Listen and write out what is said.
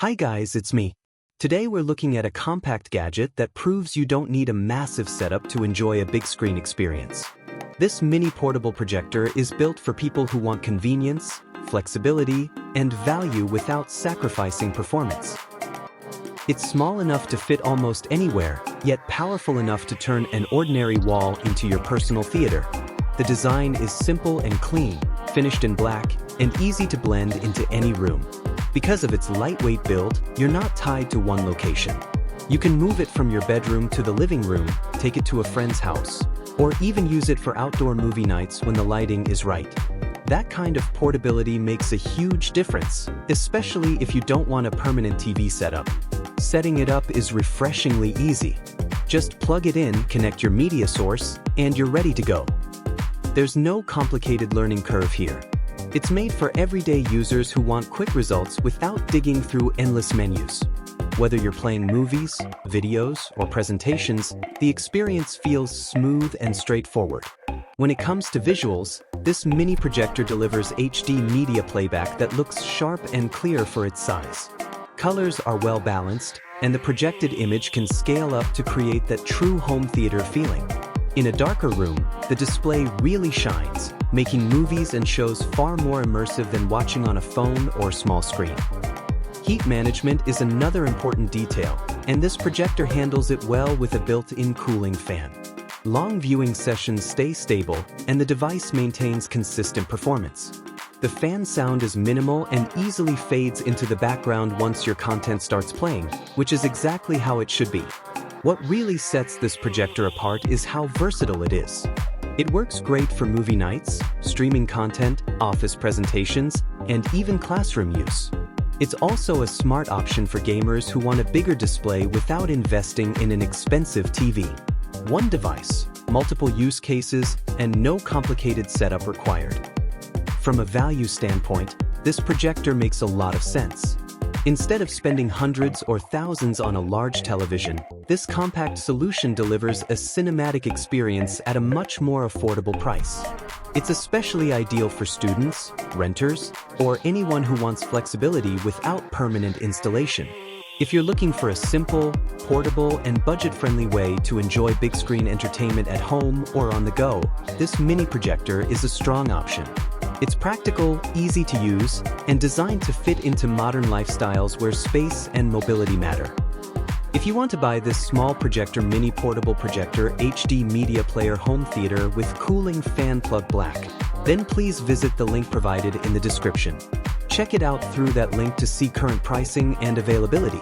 Hi guys, it's me. Today we're looking at a compact gadget that proves you don't need a massive setup to enjoy a big screen experience. This mini portable projector is built for people who want convenience, flexibility, and value without sacrificing performance. It's small enough to fit almost anywhere, yet powerful enough to turn an ordinary wall into your personal theater. The design is simple and clean, finished in black, and easy to blend into any room. Because of its lightweight build, you're not tied to one location. You can move it from your bedroom to the living room, take it to a friend's house, or even use it for outdoor movie nights when the lighting is right. That kind of portability makes a huge difference, especially if you don't want a permanent TV setup. Setting it up is refreshingly easy. Just plug it in, connect your media source, and you're ready to go. There's no complicated learning curve here. It's made for everyday users who want quick results without digging through endless menus. Whether you're playing movies, videos, or presentations, the experience feels smooth and straightforward. When it comes to visuals, this mini projector delivers HD media playback that looks sharp and clear for its size. Colors are well balanced, and the projected image can scale up to create that true home theater feeling. In a darker room, the display really shines, making movies and shows far more immersive than watching on a phone or small screen. Heat management is another important detail, and this projector handles it well with a built-in cooling fan. Long viewing sessions stay stable, and the device maintains consistent performance. The fan sound is minimal and easily fades into the background once your content starts playing, which is exactly how it should be. What really sets this projector apart is how versatile it is. It works great for movie nights, streaming content, office presentations, and even classroom use. It's also a smart option for gamers who want a bigger display without investing in an expensive TV. One device, multiple use cases, and no complicated setup required. From a value standpoint, this projector makes a lot of sense. Instead of spending hundreds or thousands on a large television, this compact solution delivers a cinematic experience at a much more affordable price. It's especially ideal for students, renters, or anyone who wants flexibility without permanent installation. If you're looking for a simple, portable, and budget-friendly way to enjoy big screen entertainment at home or on the go, this mini projector is a strong option. It's practical, easy to use, and designed to fit into modern lifestyles where space and mobility matter. If you want to buy this small projector mini portable projector HD media player home theater with cooling fan plug black, then please visit the link provided in the description. Check it out through that link to see current pricing and availability.